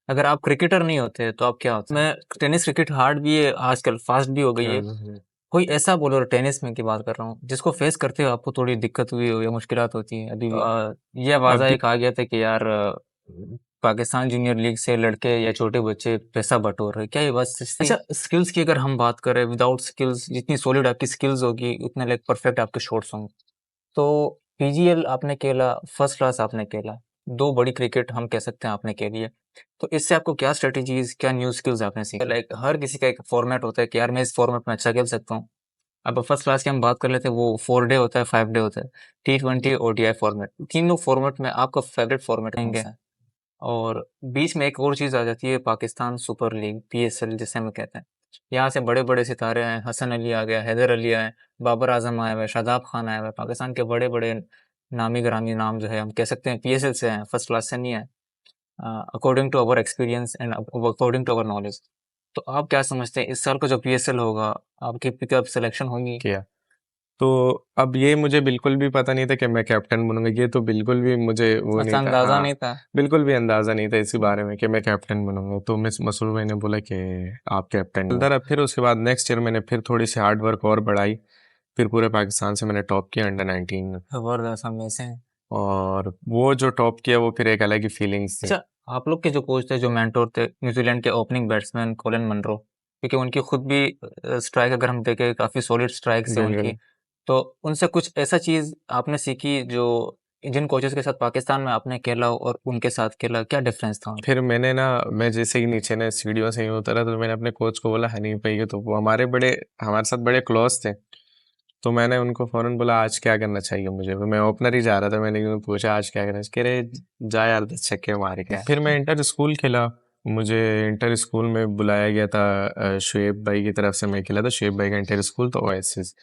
अगर आप क्रिकेटर नहीं होते तो आप क्या होते? मैं टेनिस क्रिकेट हार्ड भी है आजकल, फास्ट भी हो गई है। कोई ऐसा बॉलर टेनिस में की बात कर रहा हूँ जिसको फेस करते हो आपको थोड़ी दिक्कत हुई हो या मुश्किलात होती है अभी भी? ये आवाज़ा अभी एक आ गया था कि यार पाकिस्तान जूनियर लीग से लड़के या छोटे बच्चे पैसा बटोर रहे, क्या ये बात सच थी? अच्छा, स्किल्स की अगर हम बात करें, विदाउट स्किल्स जितनी सॉलिड आपकी स्किल्स होगी उतने लाइक परफेक्ट आपके शॉट्स होंगे। तो पीजीएल आपने खेला, फर्स्ट क्लास आपने खेला, दो बड़ी क्रिकेट हम कह सकते हैं आपने खेली है। तो इससे आपको क्या स्ट्रेटेजीज, क्या न्यू स्किल्स आपने सीखे? लाइक हर किसी का एक फॉर्मेट होता है कि यार मैं इस फॉर्मेट में अच्छा खेल सकता हूँ। अब फर्स्ट क्लास की हम बात कर लेते हैं, वो 4 डे होता है, 5 डे होता है, T20 ओडीआई फॉर्मेट। तीनों फॉर्मेट में आपका फेवरेट फॉर्मेट कौन सा है? और बीच में एक और चीज़ आ जाती है, पाकिस्तान सुपर लीग, पीएसएल जिसे हम कहते हैं। यहाँ से बड़े बड़े सितारे आए, हसन अली आ गया, हैदर अली आए, बाबर आजम आया हुआ है, शादाब खान आया हुआ है। पाकिस्तान के बड़े बड़े नामी गिरामी नाम जो है हम कह सकते हैं पीएसएल से हैं, फर्स्ट क्लास से नहीं है, according to our experience and according to our knowledge. तो आप क्या समझते हैं इस साल का जो पीएसएल होगा, आपकी पिकअप सिलेक्शन होगी? किया तो अब ये मुझे बिल्कुल भी पता नहीं था कि मैं कैप्टन बनूंगा। ये तो बिल्कुल भी मुझे वो अच्छा, नहीं था। अंदाजा हाँ, नहीं था। बिल्कुल भी अंदाजा नहीं था इसी बारे में कि मैं कैप्टन बनूंगा। तो मिस मसूर भाई ने बोला कि आप कैप्टन हो। फिर उसके बाद नेक्स्ट ईयर मैंने फिर थोड़ी सी हार्ड वर्क और बढ़ाई। फिर पूरे पाकिस्तान से मैंने टॉप किया अंडर 19 में। जबरदस्त, अमेजिंग। और वो जो टॉप किया वो फिर एक अलग ही फीलिंग्स थी। अच्छा, आप लोग के जो कोच थे, जो मेंटोर थे, न्यूजीलैंड के ओपनिंग बैट्समैन कॉलिन मनरो, क्योंकि उनकी खुद भी स्ट्राइक अगर हम देखें काफ़ी सॉलिड स्ट्राइक्स है उनकी। बिल्कुल। तो उनसे कुछ ऐसा चीज़ आपने सीखी जो जिन कोचेस के साथ पाकिस्तान में आपने खेला हो और उनके साथ खेला, क्या डिफरेंस था? फिर मैंने ना, मैं जैसे ही नीचे ने सीढ़ियों से ही उतरा तो मैंने अपने कोच को बोला हनी भाई के, तो वो हमारे साथ बड़े क्लोज थे। तो मैंने उनको फौरन बोला आज क्या करना चाहिए मुझे। मैं ओपनर ही जा रहा था, मैंने उनको पूछा आज क्या करना चाहिए। कह रहे जा यार 10 छक्के मार के। फिर मैं इंटर स्कूल खेला। मुझे इंटर स्कूल में बुलाया गया था, शुएब भाई की तरफ से मैं खेला था। शुएब भाई का इंटर स्कूल तो ओएसिस,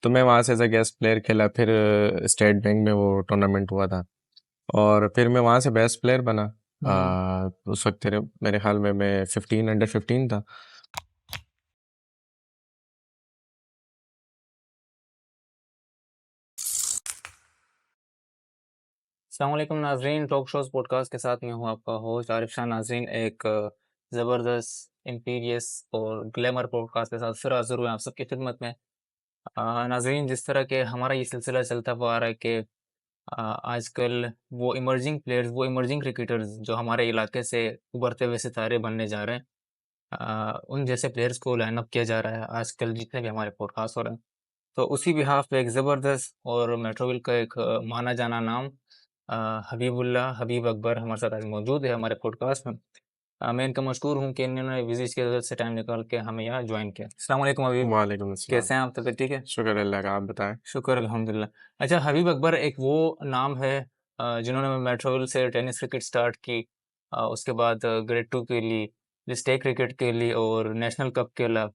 तो मैं वहाँ से एज अ गेस्ट प्लेयर खेला। फिर स्टेट बैंक में वो टूर्नामेंट हुआ था और फिर मैं वहाँ से बेस्ट प्लेयर बना। उस वक्त मेरे ख्याल में मैं 15 अंडर 15 था। अस्सलाम वालेकुम नाजरीन, टॉक शोज पॉडकास्ट के साथ मैं हूँ आपका होस्ट आरिफ शाह नाजरीन। एक ज़बरदस्त, इम्पीरियस और ग्लैमर पॉडकास्ट के साथ फिर हाजिर हुए हैं आप सबकी खिदमत में। नाजरीन, जिस तरह के हमारा ये सिलसिला चलता हुआ आ रहा है कि आजकल वो इमर्जिंग प्लेयर्स, वो इमर्जिंग क्रिकेटर्स जो हमारे इलाके से उभरते हुए सितारे बनने जा रहे हैं, उन जैसे प्लेयर्स को लाइन अप किया जा रहा है आजकल जितने भी हमारे पॉडकास्ट हो रहे हैं। तो उसी बिहाफ पे एक ज़बरदस्त और मेट्रोविल का एक माना जाना नाम, हबीबुल्लाह हबीब अकबर हमारे साथ आज मौजूद है हमारे पॉडकास्ट में। मैं इनका मशकूर हूँ कि इन्होंने विजिट की वजह से टाइम निकाल के हमें यहाँ ज्वाइन किया। अस्सलाम वालेकुम हबीब, वालेकुम अस्सलाम। कैसे हैं आप? तबीयत ठीक है? शुक्र अल्लाह का, आप बताएं। शुक्र अल्हम्दुलिल्लाह। अच्छा, हबीब अकबर एक वो नाम है जिन्होंने मेट्रोविल से टेनिस क्रिकेट स्टार्ट की, उसके बाद ग्रेड टू के लिए, स्टेट क्रिकेट के लिए और नेशनल कप खेला,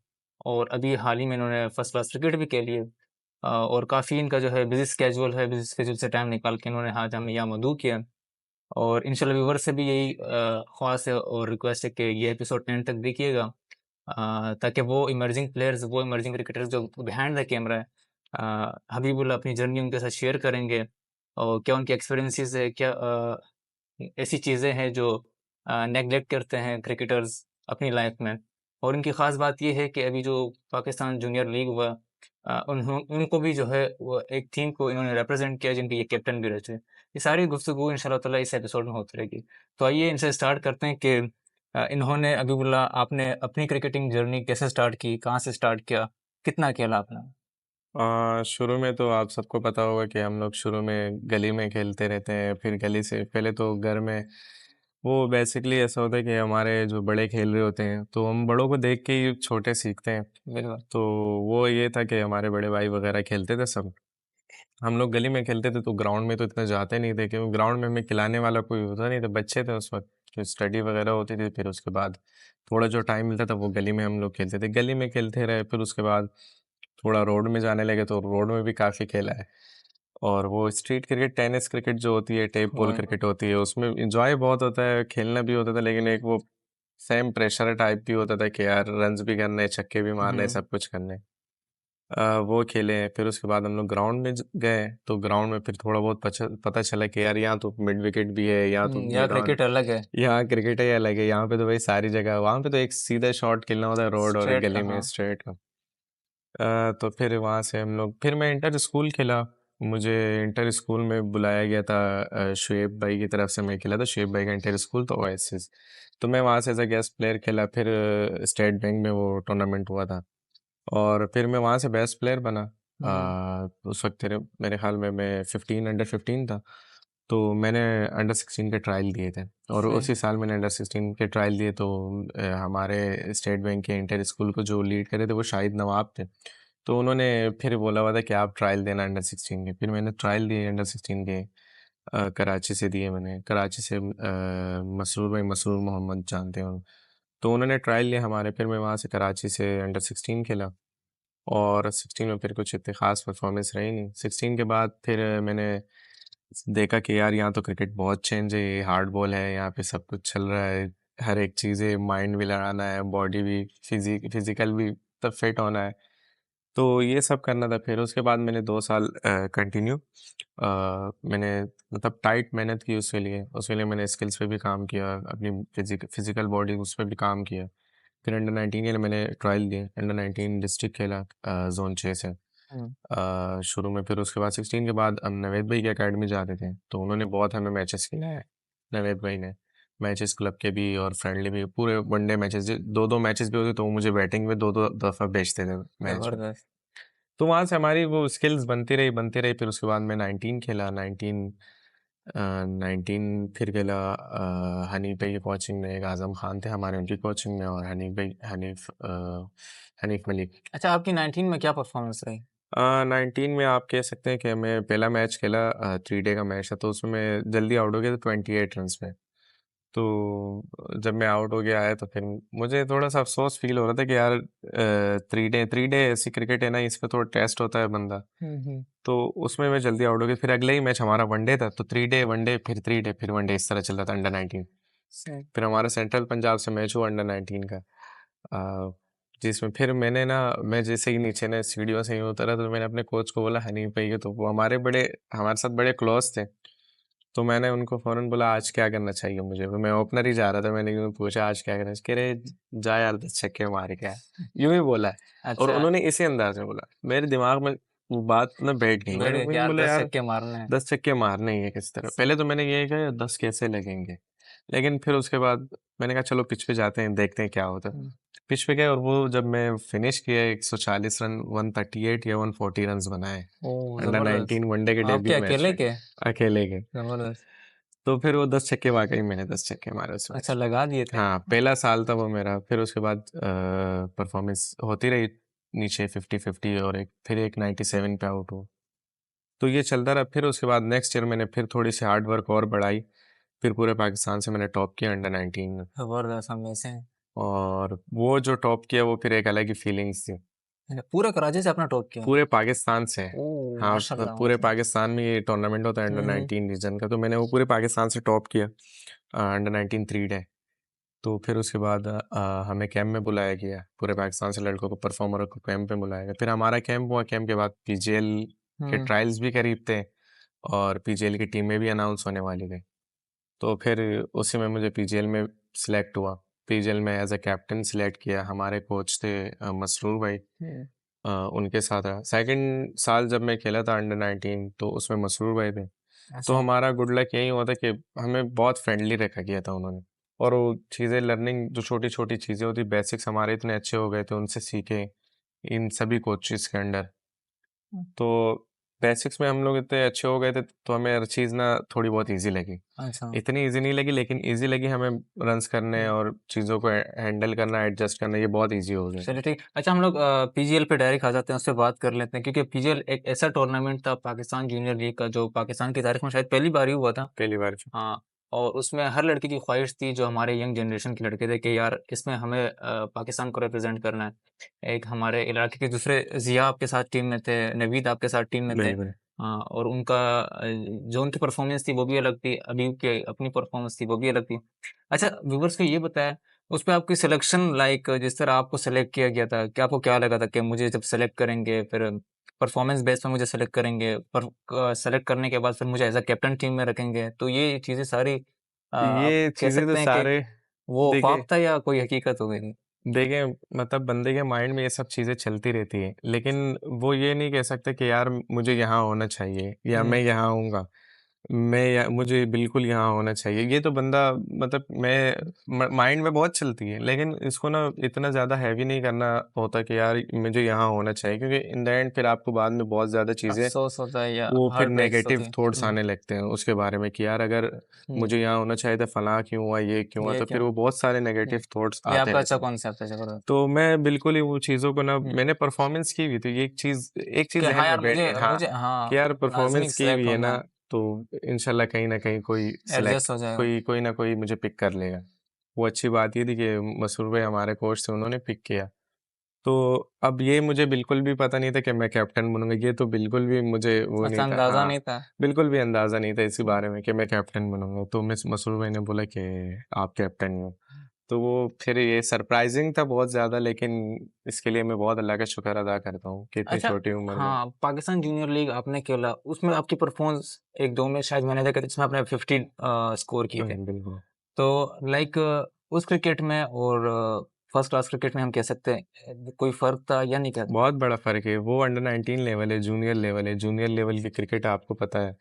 और अभी हाल ही में इन्होंने फर्स्ट क्लास क्रिकेट भी खेली है। और काफ़ी इनका जो है बिजी स्केजुअल है, बिजी स्केजुअल से टाइम निकाल के इन्होंने आज हमें यहाँ मदऊ किया। और इंशाल्लाह व्यूअर्स से भी यही ख्वाहिश है और रिक्वेस्ट है कि ये एपिसोड 10 तक देखिएगा, ताकि वो इमर्जिंग प्लेयर्स, वो इमर्जिंग क्रिकेटर्स जो बिहाइंड द कैमरा है, हबीबुल्लाह अपनी जर्नी उनके साथ शेयर करेंगे और क्या उनके एक्सपीरियंसेस है, क्या ऐसी चीज़ें हैं जो नेगलेक्ट करते हैं क्रिकेटर्स अपनी लाइफ में। और इनकी ख़ास बात ये है कि अभी जो पाकिस्तान जूनियर लीग हुआ, उनको भी जो है वो एक टीम को इन्होंने रिप्रेजेंट किया जिनके ये कैप्टन भी रह चुके। ये सारी गुफ्तगू इंशाल्लाह ताला इस एपिसोड में होती रहेगी। तो आइए इनसे स्टार्ट करते हैं कि इन्होंने, हबीबुल्लाह, आपने अपनी क्रिकेटिंग जर्नी कैसे स्टार्ट की, कहाँ से स्टार्ट किया, कितना खेला आपने? शुरू में तो आप सबको पता होगा कि हम लोग शुरू में गली में खेलते रहते हैं। फिर गली से पहले तो घर में, वो बेसिकली ऐसा होता है कि हमारे जो बड़े खेल रहे होते हैं तो हम बड़ों को देख के ही छोटे सीखते हैं। बिल्कुल। तो वो ये था कि हमारे बड़े भाई वगैरह खेलते थे सब। हम लोग गली में खेलते थे तो ग्राउंड में तो इतना जाते नहीं थे, क्योंकि ग्राउंड में हमें खिलाने वाला कोई होता नहीं था। बच्चे थे उस वक्त, जो स्टडी वगैरह होती थी। फिर उसके बाद थोड़ा जो टाइम मिलता था वो गली में हम लोग खेलते थे। गली में खेलते रहे, फिर उसके बाद थोड़ा रोड में जाने लगे तो रोड में भी काफ़ी खेला है। और वो स्ट्रीट क्रिकेट, टेनिस क्रिकेट जो होती है, टेप बॉल वो क्रिकेट होती है, उसमें इंजॉय बहुत होता है, खेलना भी होता था। लेकिन एक वो सेम प्रेशर टाइप भी होता था कि यार रन्स भी करने, छक्के भी मारने, हम्म। सब कुछ करने। वो खेले। फिर उसके बाद हम लोग ग्राउंड में गए, तो ग्राउंड में फिर थोड़ा बहुत पता चला कि यार यहाँ तो मिड विकेट भी है, यहाँ तो यहाँ मिड ऑन, क्रिकेट अलग है। यहाँ क्रिकेट ही अलग है, यहाँ पे तो भाई सारी जगह, वहाँ पे तो एक सीधा शॉट खेलना होता है रोड और एक स्ट्रेट का, गली में हाँ। स्ट्रेट का। तो फिर वहाँ से हम लोग, फिर मैं इंटर स्कूल खेला। मुझे इंटर स्कूल में बुलाया गया था, शुएब भाई की तरफ से मैं खेला था, शुएब भाई का इंटर स्कूल तो ओएसिस। तो मैं वहाँ से एज अ गेस्ट प्लेयर खेला। फिर स्टेट बैंक में वो टूर्नामेंट हुआ था, और फिर मैं वहाँ से बेस्ट प्लेयर बना। उस वक्त मेरे ख्याल में मैं 15 अंडर 15 था। तो मैंने अंडर 16 के ट्रायल दिए थे, और सही। उसी साल मैंने अंडर 16 के ट्रायल दिए। तो हमारे स्टेट बैंक के इंटर स्कूल को जो लीड करे थे वो शाहिद नवाब थे। तो उन्होंने फिर बोला हुआ था कि आप ट्रायल देना अंडर 16 के। फिर मैंने ट्रायल दिए अंडर 16 के, कराची से दिए मैंने। कराची से मसरूर भाई, मसरूर मोहम्मद जानते हो, तो उन्होंने ट्रायल लिया हमारे। फिर मैं वहाँ से कराची से अंडर 16 खेला, और 16 में फिर कुछ इतनी खास परफॉर्मेंस रही नहीं। 16 के बाद फिर मैंने देखा कि यार यहाँ तो क्रिकेट बहुत चेंज है, ये हार्ड बॉल है, यहाँ पे सब कुछ चल रहा है, हर एक चीज़ है, माइंड भी लगाना है, बॉडी भी, फिजिकल भी तब फिट होना है। तो ये सब करना था। फिर उसके बाद मैंने 2 साल कंटिन्यू, मैंने मतलब टाइट मेहनत की उसके लिए मैंने स्किल्स पे भी काम किया, अपनी फिजिकल बॉडी उस पर भी काम किया। फिर अंडर 19 के लिए मैंने ट्रायल दिए, अंडर 19 डिस्ट्रिक्ट खेला, जोन 6 से हम्म। शुरू में। फिर उसके बाद 16 के बाद हम नवेद भाई की अकेडमी जाते थे, तो उन्होंने बहुत हमें मैचेस खिलाए। नवेद भाई ने मैचेस क्लब के भी और फ्रेंडली भी, पूरे वनडे मैचेस, 2-2 मैचेस भी होते तो वो मुझे बैटिंग में 2-2 दफ़ा भेजते थे मैच में। जबरदस्त। तो वहाँ से हमारी वो स्किल्स बनती रही। फिर उसके बाद मैं 19 खेला, 19 फिर खेला हनीफ भाई की कोचिंग में, एक आज़म खान थे हमारे, उनकी कोचिंग में, और हनीफ मलिक। अच्छा, आपकी 19 में क्या परफॉर्मेंस रही? 19 में आप कह सकते हैं कि मैं पहला मैच खेला, 3 डे का मैच था, तो उसमें मैं जल्दी आउट हो गया था 28 रन में। तो जब मैं आउट हो गया है तो फिर मुझे थोड़ा सा अफसोस फील हो रहा था कि यार 3 डे ऐसी क्रिकेट है ना, इस पे थोड़ा टेस्ट होता है बंदा। हम्म। तो उसमें मैं जल्दी आउट हो गया। फिर अगले ही मैच हमारा वनडे था, तो 3 डे वनडे, फिर 3 डे, फिर वनडे, इस तरह चल रहा था अंडर 19। सही। फिर हमारा सेंट्रल पंजाब से मैच हुआ अंडर 19 का, जिसमें फिर मैंने ना, मैं जैसे ही नीचे ना सीढ़ियों से ही उतरा, तो मैंने अपने कोच को बोला हनीफ भाई के, तो वो हमारे साथ बड़े क्लोज थे। तो मैंने उनको फ़ौरन बोला आज क्या करना चाहिए मुझे, मैं ओपनर ही जा रहा था, मैंने यूँ पूछा आज क्या करना है? कह रहे जा यार 10 छक्के मार के आ, यूं ही बोला है। और अच्छा। उन्होंने इसी अंदाज में बोला, मेरे दिमाग में वो बात ना बैठ गई। बैठ गए कि मैंने यार बोला 10 यार छक्के मारने हैं। 10 छक्के मारने ही है किस तरह। पहले तो मैंने ये कहा 10 कैसे लगेंगे, लेकिन फिर उसके बाद मैंने कहा चलो पिच पे जाते हैं, देखते हैं क्या होता है। हम्म। पिच पे गए, और वो जब मैं फिनिश किया 140 रन, 138 या 140 रन बनाए ओ, जबरदस्त। अंडर 19 वनडे के आपके डेब्यू मैच अकेले में, के? अकेले के। जबरदस्त। तो फिर वो 10 छक्के, वाकई मैंने 10 छक्के मारे उस अच्छा, मैच में। लगा दिए थे? हाँ, पहला साल था वो मेरा। फिर उसके बाद परफॉर्मेंस होती रही, नीचे 50-50, और फिर एक 97 पे आउट हुआ। तो ये चलता रहा। फिर उसके बाद नेक्स्ट ईयर मैंने फिर थोड़ी सी हार्ड वर्क और बढ़ाई, फिर पूरे पाकिस्तान से मैंने टॉप किया अंडर 19 में। जबरदस्त, अमेजिंग। और वो जो टॉप किया वो फिर एक अलग ही फीलिंग्स थी, पूरे कराची से अपना टॉप किया? पूरे पाकिस्तान से। ओ, हाँ, माशाल्लाह पूरे माशाल्लाह। पाकिस्तान में ये टूर्नामेंट होता है अंडर हम्म। 19 रीजन का, तो मैंने वो पूरे पाकिस्तान से टॉप किया अंडर 19 3 डे। तो फिर उसके बाद हमें कैंप में बुलाया गया, पूरे पाकिस्तान से लड़कों को, परफॉर्मर को कैंप में बुलाया गया। फिर हमारा कैंप हुआ, कैंप के बाद पीजीएल के हम्म। ट्रायल्स भी करीब थे, और पीजीएल की टीमें भी अनाउंस होने वाली थी। तो फिर उसी में मुझे पीजीएल में सिलेक्ट हुआ। पीजीएल में एज अ कैप्टन सिलेक्ट किया। हमारे कोच थे मसरूर भाई, हम्म। उनके साथ रहा। सेकंड साल जब मैं खेला था अंडर 19, तो उसमें मसरूर भाई थे। तो अच्छा। हमारा गुड लक यही हुआ था कि हमें बहुत फ्रेंडली रखा गया था उन्होंने। और वो चीज़ें, लर्निंग जो छोटी छोटी चीज़ें होती, बेसिक्स हमारे इतने अच्छे हो गए थे, उनसे सीखे इन सभी कोचेस के अंडर। तो बेसिक्स में हम लोग इतने अच्छे हो गए थे, तो हमें हर चीज़ ना थोड़ी बहुत इजी लगी। अच्छा। इतनी इजी नहीं लगी, लेकिन इजी लगी हमें। रन्स करने और चीज़ों को हैंडल करना, एडजस्ट करना, ये बहुत इजी हो गया। चलिए ठीक। अच्छा, हम लोग पीजीएल पे डायरेक्ट आ जाते हैं, उससे बात कर लेते हैं, क्योंकि पीजीएल एक ऐसा टूर्नामेंट था पाकिस्तान जूनियर लीग का, जो पाकिस्तान की तारीख में शायद पहली बार ही हुआ था। पहली बार। हाँ। और उसमें हर लड़के की ख्वाहिश थी, जो हमारे यंग जनरेशन के लड़के थे, कि यार इसमें हमें पाकिस्तान को रिप्रेजेंट करना है। एक हमारे इलाके के दूसरे जिया आपके साथ टीम में थे, नवीद आपके साथ टीम में थे। बिल्कुल। हाँ, और उनका जो उनकी परफॉर्मेंस थी वो भी अलग थी, अदीब की अपनी परफॉर्मेंस थी वो भी अलग थी। अच्छा, व्यूवर्स को ये बताया, उस पे आपकी सिलेक्शन लाइक जिस तरह आपको सेलेक्ट किया गया था, क्या आपको क्या लगा था कि मुझे जब सेलेक्ट करेंगे फिर परफॉर्मेंस बेस पे मुझे सेलेक्ट करेंगे, पर सेलेक्ट करने के बाद फिर मुझे एज अ कैप्टन टीम में रखेंगे, तो ये चीज़ें सारी आप ये कह चीजें तो सकते हैं कि सारे वो ख्वाब देखे था या कोई हकीकत हो गई थी? देखे मतलब बंदे के माइंड में ये सब चीजें चलती रहती है, लेकिन वो ये नहीं कह सकते कि यार मुझे यहाँ होना चाहिए या मैं हम्म। यहाँ आऊंगा, मुझे बिल्कुल यहाँ होना चाहिए। ये तो बंदा मतलब माइंड में बहुत चलती है, लेकिन इसको ना इतना ज़्यादा हैवी नहीं करना होता कि यार मुझे यहाँ होना चाहिए, क्योंकि इन द एंड फिर आपको बाद में बहुत ज़्यादा चीज़ें अफसोस होता है या वो फिर हार्ट ब्रेक्स होती नेगेटिव है। थॉट्स आने लगते हैं उसके बारे में कि यार अगर हम्म। मुझे यहाँ होना चाहिए था, फलां क्यों हुआ, ये क्यों हुआ, ये तो क्या? फिर वो बहुत सारे नेगेटिव थॉट्स ये आते आपका अच्छा रहते हैं। कॉन्सेप्ट है, जबरदस्त। तो मैं बिल्कुल ही वो चीज़ों को ना हम्म। मैंने परफॉर्मेंस की हुई थी, ये एक चीज़ कि हाँ ज़हन यार, में मुझे बैठ हाँ मुझे कि हाँ, यार लाजमी परफॉर्मेंस की सेलेक्ट हुई है होना ना, है। तो इंशाल्लाह कहीं ना कहीं कोई सिलेक्ट एडजस्ट हो जाएगा। कोई ना कोई मुझे पिक कर लेगा। वो अच्छी बात ये थी कि मसूर भाई हमारे कोच थे, उन्होंने पिक किया। तो अब ये मुझे बिल्कुल भी पता नहीं था कि मैं कैप्टन बनूंगा, ये तो बिल्कुल भी मुझे वो अच्छा, नहीं था। अंदाजा हाँ, नहीं था। बिल्कुल भी अंदाजा नहीं था इसी हम्म। बारे में कि मैं कैप्टन बनूंगा। तो मिस मसूर भाई ने बोला कि आप कैप्टन ही हो। तो वो फिर ये सरप्राइजिंग था बहुत ज़्यादा, लेकिन इसके लिए मैं बहुत अल्लाह का शुक्र अदा करता हूँ कि इतनी अच्छा। छोटी उम्र में। हाँ, पाकिस्तान जूनियर लीग आपने खेला, उसमें आपकी परफॉर्मेंस एक दो में शायद मैंने देखा था, जिसमें आपने 50 स्कोर किए थे। बिल्कुल। तो लाइक उस क्रिकेट में और फर्स्ट क्लास क्रिकेट में हम कह सकते हैं कोई फर्क था या नहीं? क्या बहुत बड़ा फ़र्क है, वो अंडर 19 लेवल है, जूनियर लेवल है। जूनियर लेवल की क्रिकेट आपको पता है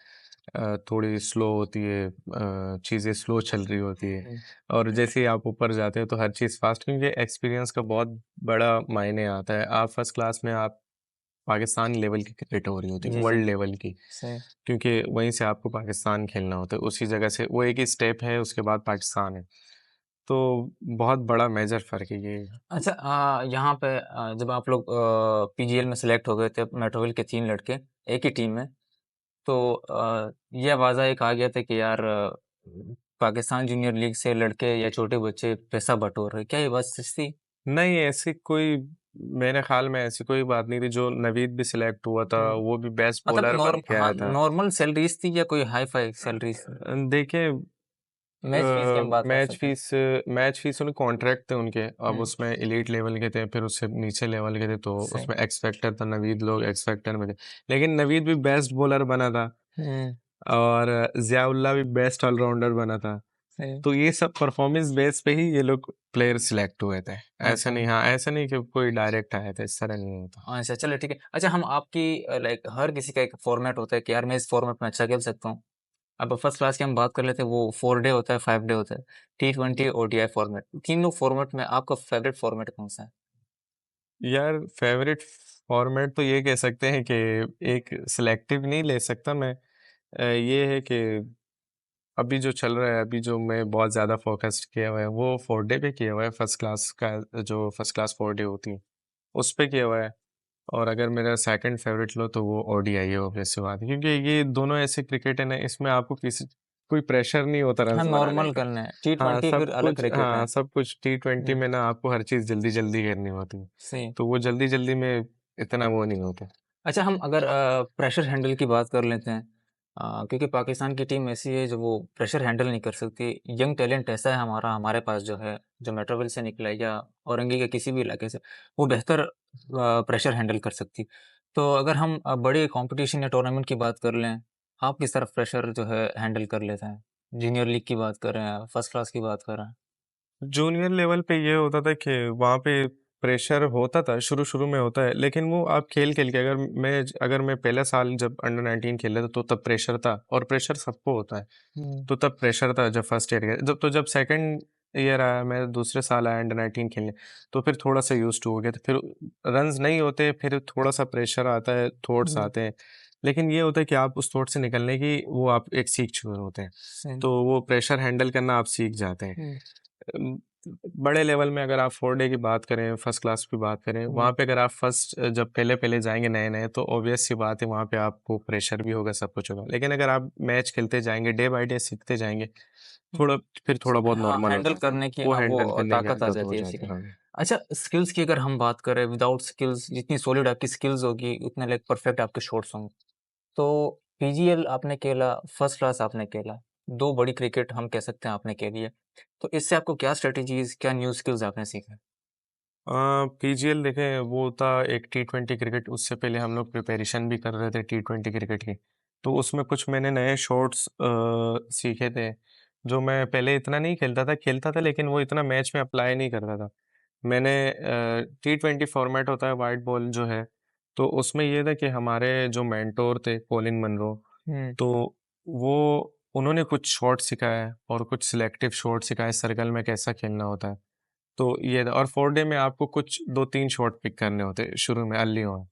थोड़ी स्लो होती है, चीज़ें स्लो चल रही होती है। हम्म। और जैसे ही आप ऊपर जाते हैं तो हर चीज़ फास्ट, क्योंकि एक्सपीरियंस का बहुत बड़ा मायने आता है। आप फर्स्ट क्लास में आप पाकिस्तान लेवल की क्रिकेट हो रही होती है, जी जी। वर्ल्ड लेवल की, सही। क्योंकि वहीं से आपको पाकिस्तान खेलना होता है, उसी जगह से वो एक ही स्टेप है, उसके बाद पाकिस्तान है। तो बहुत बड़ा मेजर फ़र्क है ये। अच्छा, यहाँ पे जब आप लोग पीजीएल में सेलेक्ट हो गए थे, मेट्रोविल के 3 लड़के एक ही टीम में, तो ये आवाज़ा एक आ गया था कि यार पाकिस्तान जूनियर लीग से लड़के या छोटे बच्चे पैसा बटोर रहे, क्या ये बात सच थी? नहीं, ऐसी कोई मेरे ख़्याल में ऐसी कोई बात नहीं थी। जो नवीद भी सिलेक्ट हुआ था, हम्म। वो भी बेस्ट मतलब बॉलर बन के हाँ, आया था। नॉर्मल सैलरीज थी या कोई हाई फाई सैलरीज थी? देखिए मैच फीस की हम बात कर मैच सकते हैं। फीस मैच फीस उनके कॉन्ट्रैक्ट थे उनके, अब हम्म। उसमें एलीट लेवल के थे, फिर उससे नीचे लेवल के थे, तो सही। उसमें एक्स फैक्टर था, नवीद लोग एक्स फैक्टर में थे। लेकिन नवीद भी बेस्ट बॉलर बना था, हम्म। और ज़ियाउल्लाह भी बेस्ट ऑलराउंडर बना था। सही। तो ये सब परफॉर्मेंस बेस पे ही ये लोग प्लेयर सिलेक्ट हुए थे। ऐसा अच्छा। नहीं, हाँ, ऐसा नहीं कि कोई डायरेक्ट आया था, इस तरह नहीं होता। अच्छा, चलो ठीक है। अच्छा, हम आपकी लाइक हर किसी का एक फॉर्मेट होता है कि यार मैं इस फॉर्मेट में अच्छा खेल सकता हूँ। अब फर्स्ट क्लास की हम बात कर लेते हैं, वो 4 डे होता है, 5 डे होता है, T20 ODI फॉर्मेट, तीनों फॉर्मेट में आपका फेवरेट फॉर्मेट कौन सा है? यार फेवरेट फॉर्मेट तो ये कह सकते हैं कि एक सिलेक्टिव नहीं ले सकता मैं। ये है कि अभी जो चल रहा है, अभी जो मैं बहुत ज़्यादा फोकस्ड किया हुआ है, वो 4 डे पे किया हुआ है। फर्स्ट क्लास का जो फर्स्ट क्लास 4 डे होती है, उस पे किया हुआ है। और अगर मेरा सेकंड फेवरेट लो तो वो ओडीआई है, ऑब्वियस सी बात है, क्योंकि ये दोनों ऐसे क्रिकेट है ना, इसमें आपको किसी कोई प्रेशर नहीं होता हाँ, रन्स बनाने नॉर्मल का। करना है। हाँ, T20 फिर अलग क्रिकेट है। सब कुछ T20 हम्म। में ना आपको हर चीज़ जल्दी जल्दी करनी होती है, सही। तो वो जल्दी जल्दी में इतना वो नहीं होता। अच्छा, हम अगर प्रेशर हैंडल की बात कर लेते हैं, क्योंकि पाकिस्तान की टीम ऐसी है जो वो प्रेशर हैंडल नहीं कर सकती। यंग टैलेंट ऐसा है हमारे पास जो है, जो मेट्रोविल से निकला है या औरंगी के किसी भी इलाके से, वो बेहतर प्रेशर हैंडल कर सकती। तो अगर हम बड़े कंपटीशन या टूर्नामेंट की बात कर लें, आप किस तरह प्रेशर जो है हैंडल कर लेते हैं? जूनियर लीग की बात कर रहे हैं, फर्स्ट क्लास की बात कर रहे हैं? जूनियर लेवल पे ये होता था कि वहाँ पे प्रेशर होता था, शुरू-शुरू में होता है, लेकिन वो आप खेल-खेल के अगर मैं पहले साल जब अंडर 19 खेला था, तो तब प्रेशर था, और प्रेशर सबको होता है। हम्म। तो तब प्रेशर था जब फर्स्ट ईयर गया, जब सेकंड ईयर आया, मैं दूसरे साल आया अंडर 19 खेलने, तो फिर थोड़ा-सा यूज़्ड टू हो गया था। फिर रन्स नहीं होते, फिर थोड़ा-सा प्रेशर आता है, थॉट्स हम्म। आते हैं। लेकिन ये होता है कि आप उस थॉट से निकलने की वो आप एक सीख चुके होते हैं। सही। तो वो प्रेशर हैंडल करना आप सीख जाते हैं। हम्म। अम, बड़े लेवल में अगर आप 4 डे की बात करें, फर्स्ट क्लास की बात करें, वहाँ हम्म। पे अगर आप जब पहले-पहले जाएँगे नए-नए, तो ऑब्वियस सी बात है, वहाँ पे आपको प्रेशर भी होगा, सब कुछ होगा। लेकिन अगर आप मैच खेलते जाएँगे, डे बाय डे सीखते जाएँगे, थोड़ा फिर थोड़ा बहुत हाँ, नॉर्मल हैंडल होता है। करने की वो वो हैंडल करने की ताकत आ आदत हो जाती है जाती सीखने। है। हाँ। अच्छा, स्किल्स की अगर हम बात करें, विदाउट स्किल्स जितनी सॉलिड आपकी स्किल्स होगी, उतने लाइक परफेक्ट आपके शॉट्स होंगे। तो पीजीएल आपने खेला, फर्स्ट क्लास आपने खेला, 2 बड़ी क्रिकेट हम कह सकते हैं आपने खेली है। तो इससे आपको क्या स्ट्रैटेजीज़, क्या न्यू स्किल्स आपने सीखे? पीजीएल देखें वो था एक टी20 क्रिकेट, उससे पहले हम लोग प्रिपरेशन भी कर रहे थे टी20 क्रिकेट की। तो उसमें कुछ मैंने नए शॉट्स सीखे थे, जो मैं पहले इतना नहीं खेलता था लेकिन वो इतना मैच में अप्लाई नहीं करता था। मैंने टी20 फॉर्मेट होता है वाइट बॉल जो है, तो उसमें ये था कि हमारे जो मेंटोर थे कॉलिन मनरो, हुँ, तो वो उन्होंने कुछ शॉट सिखाया और कुछ सिलेक्टिव शॉट सिखाए सर्कल में कैसा खेलना होता है। तो ये था और 4 डे में आपको कुछ 2-3 शॉट पिक करने होते हैं शुरू में अर्ली ऑन।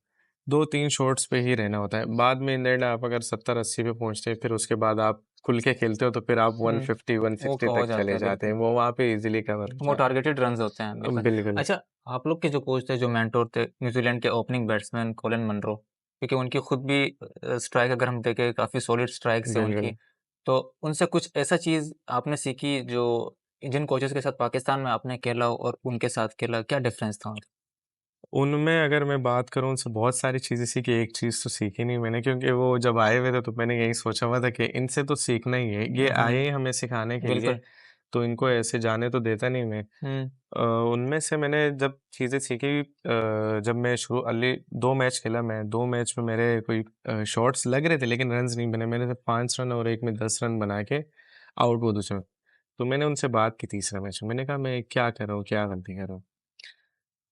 2-3 शॉट्स पे ही रहना होता है। बाद में इन द एंड आप अगर 70-80 पे पहुँचते हैं, फिर उसके बाद आप खुल के खेलते हो तो फिर आप हुँ। 150-160 वो हो तक जाता चले है, जाते हैं। बिल्कुल। वो वहाँ पे ईज़िली कवर वो होता है। टारगेटेड रन्स होते हैं, बिल्कुल। बिल्कुल, अच्छा, आप लोग के जो कोच थे, जो मेंटर थे, न्यूज़ीलैंड के ओपनिंग बैट्समैन कॉलिन मनरो, क्योंकि उनकी खुद भी स्ट्राइक अगर हम देखें, काफ़ी सॉलिड स्ट्राइक्स है उनकी। बिल्कुल। तो उनसे कुछ ऐसा चीज़ आपने सीखी जो जिन कोचेज़ के साथ पाकिस्तान में आपने खेला हो और उनके साथ खेला, क्या डिफरेंस था उनका? उनमें अगर मैं बात करूँ उनसे बहुत सारी चीज़ें सीखी, एक चीज़ तो सीखी नहीं मैंने क्योंकि वो जब आए हुए थे तो मैंने यही सोचा हुआ था कि इनसे तो सीखना ही है। ये आए हुँ, हैं हमें सिखाने के लिए, बिल्कुल। तो इनको ऐसे जाने तो देता नहीं मैं। हुँ, उनमें से मैंने जब चीज़ें सीखी जब मैं शुरू अर्ली 2 मैच खेला मैं, 2 मैच में मेरे कोई शॉट्स लग रहे थे लेकिन रन्स नहीं बने। मैंने सिर्फ 5 रन और एक में 10 रन बना के आउट हुआ दूसरे में। तो मैंने उनसे बात की तीसरे मैच में, मैंने कहा मैं क्या कर रहा हूँ, क्या गलती कर रहा हूँ?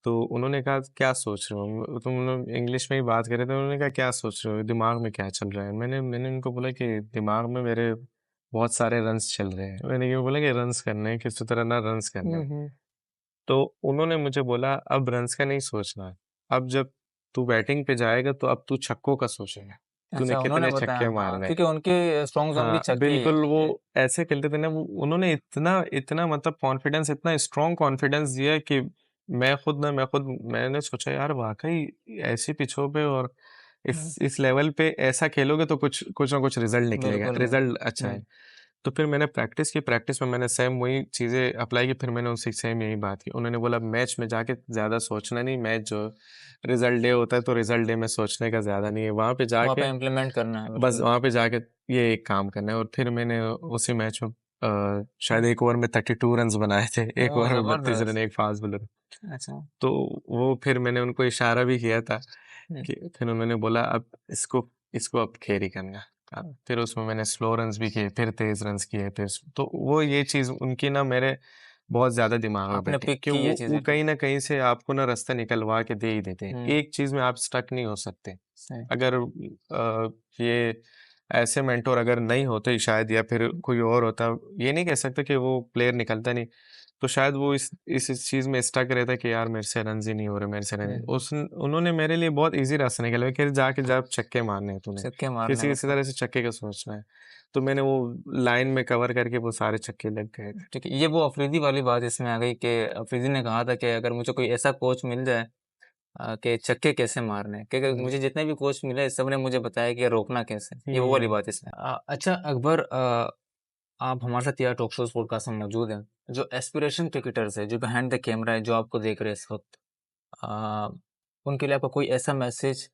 तो उन्होंने कहा क्या सोच रहे हो? तुम लोग इंग्लिश में ही बात कर रहे थे, उन्होंने कहा क्या सोच रहे हो? दिमाग में क्या चल रहा है? मैंने उनको बोला कि दिमाग में मेरे बहुत सारे रन्स चल रहे हैं। मैंने ये बोला कि रन्स करने हैं, किसी तरह ना रन्स करने हुँ, हैं। हुँ। तो उन्होंने मुझे बोला अब रन्स का नहीं सोचना है। अब जब तू बैटिंग पे जाएगा तो अब तू छक्कों का सोचेगा। तूने अच्छा, उन्होंने कितने बताया, छक्के हाँ, मारने हैं। क्योंकि उनके स्ट्रॉन्ग ज़ोन भी हाँ, छक्के ही बिल्कुल वो है। ऐसे खेलते थे ना वो उन्होंने इतना इतना मतलब कॉन्फिडेंस इतना स्ट्रॉन्ग कॉन्फिडेंस दिया कि मैंने सोचा यार वाक़ई ऐसी पिचों पे और हुँ, इस लेवल पे ऐसा खेलोगे तो कुछ कुछ ना कुछ रिज़ल्ट निकलेगा, बिल्कुल, बिल्कुल। रिज़ल्ट अच्छा हुँ, है। तो फिर मैंने प्रैक्टिस की, प्रैक्टिस में मैंने सेम वही चीज़ें अप्लाई की, फिर मैंने उनसे सेम यही बात की। उन्होंने बोला मैच में जाके ज़्यादा सोचना नहीं, मैच जो रिज़ल्ट डे होता है तो रिज़ल्ट डे में सोचने का ज़्यादा नहीं है। वहाँ पे वहाँ जाके पे इम्प्लीमेंट करना है, बस बिल्कुल। वहाँ पे जाके ये एक काम करना है और फिर मैंने उसी मैच में शायद एक ओवर में 32 रन्स बनाए थे। एक ओह! ओवर में 32 रन ज़बरदस्त। एक फास्ट बॉलर। अच्छा। तो वो फिर मैंने उनको इशारा भी किया था हुँ, कि फिर उन्होंने बोला अब इसको इसको अब खेल ही करना। फिर उसमें मैंने स्लो रन्स भी किए, फिर तेज़ रन्स किए, फिर तो वो ये चीज़ उनकी ना मेरे बहुत ज़्यादा दिमाग में आपने बैठी पिक कि की ये वो चीज़ें फिर। कहीं न कहीं से आपको ना रास्ता निकलवा के दे ही देते हैं। हुँ, एक चीज़ में आप स्टक नहीं हो सकते। सही। अगर ये ऐसे मेंटर अगर नहीं होते शायद या फिर कोई और होता, ये नहीं कह सकते कि वो प्लेयर निकलता नहीं, तो शायद वो इस चीज़ में स्टक रहता कि यार मेरे से रन्स ही नहीं हो रहे, मेरे से रन हुँ, हुँ। उस उन्होंने मेरे लिए बहुत ईज़ी रास्ता निकलवाया कि जाके जा छक्के मारने हैं तूने, छक्के मारने किसी-किसी बिल्कुल। तरह से छक्के का सोचना है। तो मैंने वो लाइन में कवर करके वो सारे छक्के लग गए थे। ठीक है, ये वो अफरीदी वाली बात इसमें आ गई कि अफरीदी ने कहा था कि अगर मुझे कोई ऐसा कोच मिल जाए कि छक्के कैसे मारने हैं, क्योंकि जी। मुझे जितने भी कोच मिले सब ने मुझे बताया कि रोकना कैसे है। ये वो वाली हुँ। बात इसमें। अच्छा अकबर, आप हमारे साथ यहाँ टॉक शोज़ पॉडकास्ट में मौजूद हैं। जो एस्पिरेशन क्रिकेटर्स हैं, जो बिहाइंड द कैमरा है, जो आपको देख रहे हैं इस वक़्त, अ, उनके लिए आपका कोई ऐसा मैसेज,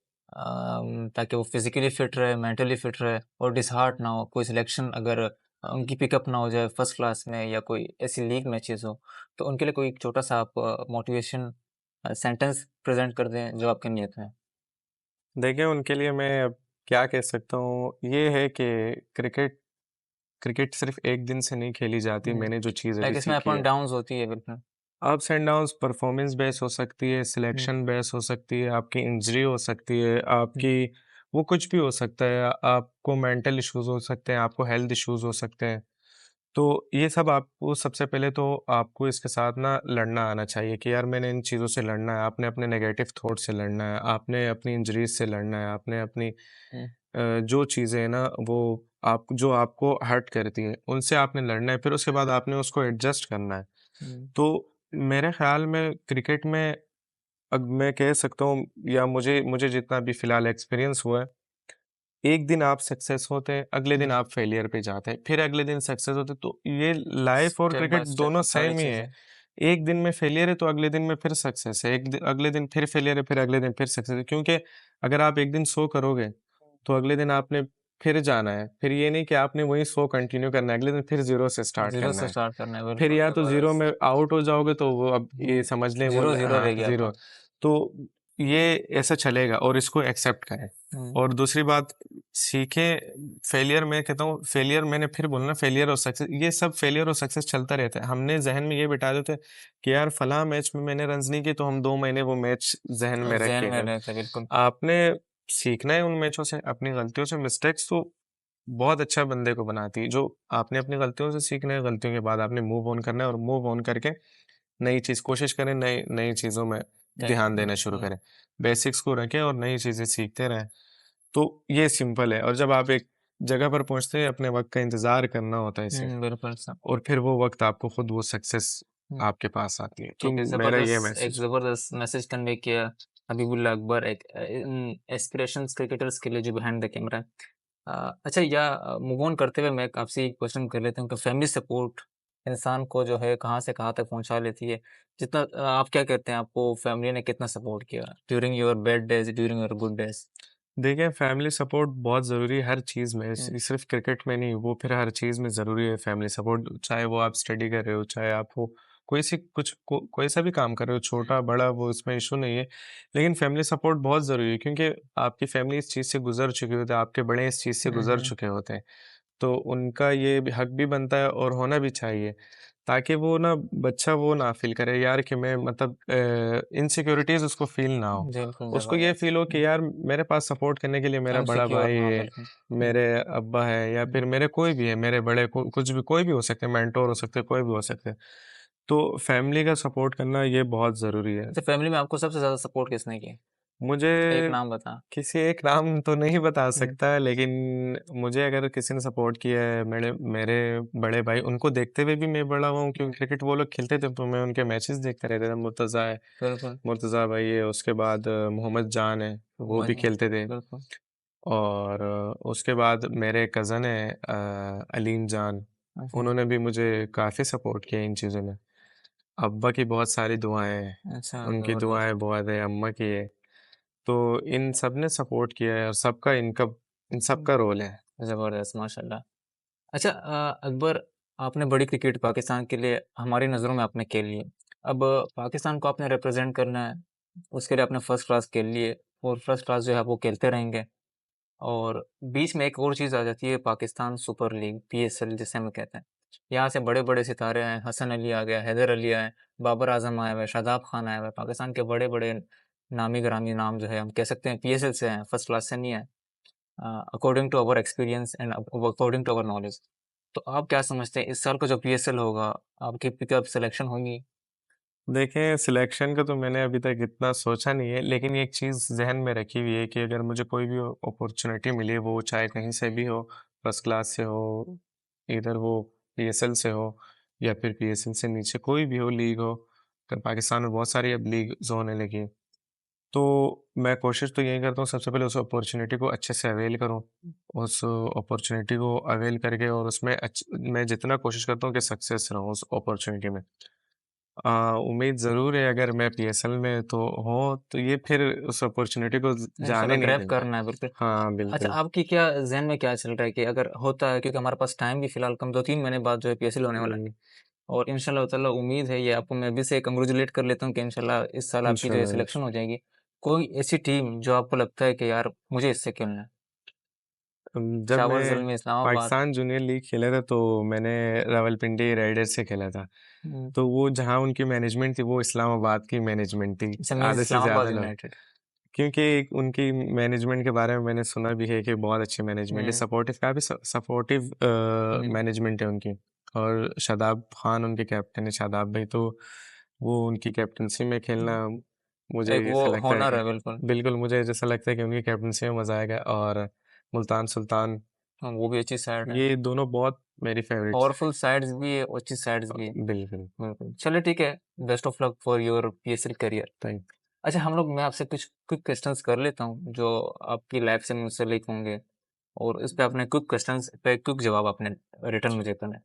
ताकि वो फिज़िकली फिट रहे, मेंटली फिट रहे और डिसहार्ट ना हो, कोई सिलेक्शन अगर उनकी पिकअप ना हो जाए फर्स्ट क्लास में या कोई ऐसी लीग मैचेज़ हो, तो उनके लिए कोई एक छोटा-सा आप मोटिवेशन सेंटेंस प्रेज़ेंट कर दें जो आपकी नियत में है? देखिए उनके लिए मैं अब क्या कह सकता हूँ, ये है कि क्रिकेट क्रिकेट सिर्फ़ एक दिन से नहीं खेली जाती, हुँ, मैंने जो चीज़ अभी लाइक इसमें अप सीखी एंड है। डाउन्स होती है बिल्कुल। Ups and downs performance base हो सकती है, हुँ, सिलेक्शन बेस हो सकती है, आपकी इंजरी हो सकती है, हुँ, आपकी वो कुछ भी हो सकता है, आपको मेंटल इश्यूज़ हो सकते हैं, आपको हेल्थ इश्यूज़ हो सकते हैं। तो ये सब आपको सबसे पहले तो आपको इसके साथ ना लड़ना आना चाहिए कि यार मैंने इन चीज़ों से लड़ना है, आपने अपने नेगेटिव थॉट से लड़ना है, आपने अपनी इंजरीज़ से लड़ना है, आपने अपनी हुँ, जो चीज़ें हैं ना वो आप जो आपको हर्ट करती हैं, उनसे आपने लड़ना है, फिर उसके बाद आपने उसको एडजस्ट करना है। हुँ, तो मेरे ख़्याल में क्रिकेट में अब मैं कह सकता हूँ या मुझे मुझे जितना भी फ़िलहाल एक्सपीरियंस हुआ है, एक दिन आप सक्सेस होते हैं, अगले दिन हुँ, आप फेलियर पे जाते हैं, फिर अगले दिन सक्सेस होते हैं, तो ये लाइफ़ और स्टेप क्रिकेट बाय स्टेप दोनों सारी सेम ही है। चीज़ें। एक दिन में फेलियर है, तो अगले दिन में फिर सक्सेस है, अगले दिन फिर फेलियर है, फिर अगले दिन फिर सक्सेस है, क्योंकि अगर आप एक दिन सो करोगे, तो अगले दिन आपने फिर जाना है, फिर ये नहीं कि आपने वही 100 कंटिन्यू करना है, अगले दिन फिर 0 से स्टार्ट जीरो करना से है। स्टार्ट करना है, फिर बिल्कुल या तो 0 जबरदस्त। में आउट हो जाओगे तो वो अब ये समझ लें वो जीरो जीरो हाँ, रह गया 0 आपका। तो ये ऐसा चलेगा और इसको एक्सेप्ट करें। और दूसरी बात सीखें, फेलियर मैं कहता हूँ, फेलियर मैंने फिर बोलना, फेलियर और सक्सेस, ये सब फेलियर और सक्सेस चलता रहता है। हमने जहन में ये बिठा देते हैं कि यार फलां मैच में मैंने रन्स नहीं किए तो हम 2 महीने वो मैच जहन में जहन में रखेंगे। रहता है, बिल्कुल। आपने सीखना है उन मैचों से, अपनी गलतियों से। मिस्टेक्स तो बहुत अच्छा बंदे को बनाती है। जो आपने अपनी गलतियों से सीखना है, गलतियों के बाद आपने मूव ऑन करना है और मूव ऑन करके नई चीज़ कोशिश करें, नई नई चीज़ों में ध्यान देना शुरू करें। बेसिक्स को रखें और नई चीज़ें सीखते रहें। तो ये सिंपल है। और जब आप एक जगह पर पहुँचते हैं, अपने वक़्त का इंतज़ार करना होता है इसे, बिल्कुल सर। और फिर वो वक़्त आपको खुद वो सक्सेस हम्म, आपके पास आती है। तो ठीक है, मेरा ये जबरदस्त, एक मैसेज। जबरदस्त मैसेज कन्वे किया हबीबुल्लाह अकबर, एक इन एस्पिरेशंस क्रिकेटर्स के लिए जो बिहाइंड द कैमरा है। अच्छा, या मूव ऑन करते हुए मैं आपसे एक क्वेश्चन कर लेता हूँ कि फैमिली सपोर्ट इंसान को जो है कहाँ से कहाँ तक पहुँचा लेती है। जितना आप क्या कहते हैं, आपको फैमिली ने कितना सपोर्ट किया during your bad days, during your good days? देखिए, फैमिली सपोर्ट बहुत ज़रूरी है हर चीज़ में, हम्म, सिर्फ़ क्रिकेट में नहीं, वो फिर हर चीज़ में ज़रूरी है फैमिली सपोर्ट। चाहे वो आप स्टडी कर रहे हो, चाहे आप हो कोई सा भी काम कर रहे हो, छोटा-बड़ा, वो इसमें इश्यू नहीं है। लेकिन फैमिली सपोर्ट बहुत ज़रूरी है, क्योंकि आपकी फैमिली इस चीज़ से गुज़र चुकी होती है, आपके बड़े इस चीज़ से गुज़र हम्म, चुके होते हैं। तो उनका ये भी हक भी बनता है और होना भी चाहिए, ताकि वो ना बच्चा वो ना फ़ील करे यार कि मैं मतलब इनसिक्योरिटीज़ उसको फ़ील ना हो। बिल्कुल उसको ये जबरदस्त। फ़ील हो कि यार मेरे पास सपोर्ट करने के लिए मेरा बड़ा इनसिक्योर भाई ना हो, है, बिल्कुल। मेरे अब्बा है, या फिर मेरे कोई भी है, मेरे बड़े कुछ भी, कोई भी हो सकते हैं, मेंटर हो सकते हैं, कोई भी हो सकते हैं। तो फैमिली का सपोर्ट करना ये बहुत ज़रूरी है। अच्छा, फैमिली में आपको सबसे ज़्यादा सपोर्ट किसने किया? मुझे एक नाम बता। किसी एक नाम तो नहीं बता हम्म, सकता, लेकिन मुझे अगर किसी ने सपोर्ट किया है, मेरे मेरे बड़े भाई, उनको देखते हुए भी मैं बड़ा हुआ हूँ, क्योंकि क्रिकेट वो लोग खेलते थे तो मैं उनके मैचेस देखता रहता था। मुर्तज़ा है, बिल्कुल। मुर्तज़ा भाई है, उसके बाद मोहम्मद जान है, वो भी मजा, खेलते थे। बिल्कुल। और उसके बाद मेरे कज़न है अलीम जान, अच्छा, उन्होंने भी मुझे काफ़ी सपोर्ट किया इन चीज़ों में। अब्बा की बहुत सारी दुआएं हैं, अच्छा, उनकी जबरदस्त। दुआएं बहुत है, अम्मा की है। तो इन सब ने सपोर्ट किया है और सबका इनका इन सबका रोल है। जबरदस्त, माशाल्लाह। अच्छा, अकबर, आपने बड़ी क्रिकेट पाकिस्तान के लिए हमारी नज़रों में आपने खेली है। अब पाकिस्तान को आपने रिप्रेजेंट करना है, उसके लिए आपने फर्स्ट क्लास खेल ली है और फर्स्ट क्लास जो है वो खेलते रहेंगे। और बीच में एक और चीज़ आ जाती है, पाकिस्तान सुपर लीग, पीएसएल जिसे हम कहते हैं। यहाँ से बड़े-बड़े सितारे आए, हसन अली आ गया, हैदर अली आए, बाबर आज़म आए हुए हैं, शादाब खान आए हुए हैं। पाकिस्तान के बड़े-बड़े नामी-गिरामी नाम जो है हम कह सकते हैं पीएसएल से आए हैं, फर्स्ट क्लास से नहीं आए। According to our experience and according to our knowledge. तो आप क्या समझते हैं इस साल का जो पीएसएल होगा, आपकी पिकअप सिलेक्शन होगी? देखें, सिलेक्शन का तो मैंने अभी तक इतना सोचा नहीं है, लेकिन एक चीज़ ज़हन में रखी हुई है कि अगर मुझे कोई भी अपॉर्चुनिटी मिले, वो चाहे कहीं से भी हो, फर्स्ट क्लास से हो, इधर वो पीएसएल से हो, या फिर पीएसएल से नीचे कोई भी हो लीग हो, तो पाकिस्तान में बहुत सारी अब लीग होने लगी हैं। तो मैं कोशिश तो यही करता हूँ, सबसे पहले उस अपॉर्चुनिटी को अच्छे से अवेल करूँ। उस अपॉर्चुनिटी को अवेल करके और उसमें मैं जितना कोशिश करता हूँ कि सक्सेस रहूँ उस अपॉर्चुनिटी में। उम्मीद ज़रूर है अगर मैं पीएसएल में तो हूँ, तो ये फिर उस अपॉर्चुनिटी को जाने इंशाल्लाह नहीं ग्रैब देंगे। करना है, बिल्कुल। हाँ, अच्छा, बिल्कुल। आपकी क्या ज़हन में क्या चल रहा है कि अगर होता है, क्योंकि हमारे पास टाइम भी फिलहाल कम, 2-3 महीने बाद जो है पीएसएल होने वाला है हुँ, और इंशाल्लाह ताला उम्मीद है, ये आपको मैं अभी से कांग्रेचुलेट कर लेता हूँ कि इंशाल्लाह इस साल आपकी जो है इंशाल्लाह, सिलेक्शन हो जाएगी। कोई ऐसी टीम जो आपको लगता है कि यार मुझे इससे खेलना है? जब पेशावर, मैं ज़ल्मी, इस्लामाबाद। पाकिस्तान जूनियर लीग खेला था तो मैंने रावलपिंडी राइडर्स से खेला था। हुँ, तो वो जहाँ उनकी मैनेजमेंट थी, वो इस्लामाबाद की मैनेजमेंट थी, अच्छा, मीन्स आधे से इस्लामाबाद ज़्यादा लोग। यूनाइटेड। क्योंकि उनकी मैनेजमेंट के बारे में मैंने सुना भी है कि बहुत अच्छी मैनेजमेंट है, हुँ, सपोर्टिव, काफ़ी सपोर्टिव हुँ। मैनेजमेंट है उनकी। और शादाब खान उनके कैप्टन है, शादाब भाई, तो वो उनकी कैप्टनसी में खेलना मुझे एक वो ऐसा लगता है हॉनर कि है, बिल्कुल। बिल्कुल, मुझे जैसा लगता है कि उनकी कैप्टनसी में मज़ा आएगा। और मुल्तान सुल्तान, हाँ, वो भी अच्छी साइड है। ये दोनों बहुत मेरी फेवरेट्स पावरफुल साइड्स भी है और अच्छी साइड्स भी है। हैं। बिल्कुल। बिल्कुल। चलिए ठीक है, best of luck for your PSL career. Thank अच्छा, हम लोग मैं आपसे कुछ क्विक क्वेश्चंस कर लेता हूँ, जो आपकी लाइफ से मुंसलिक होंगे और इस पे आपने क्विक क्वेश्चंस पे क्विक जवाब आपने रिटर्न मुझे करना है।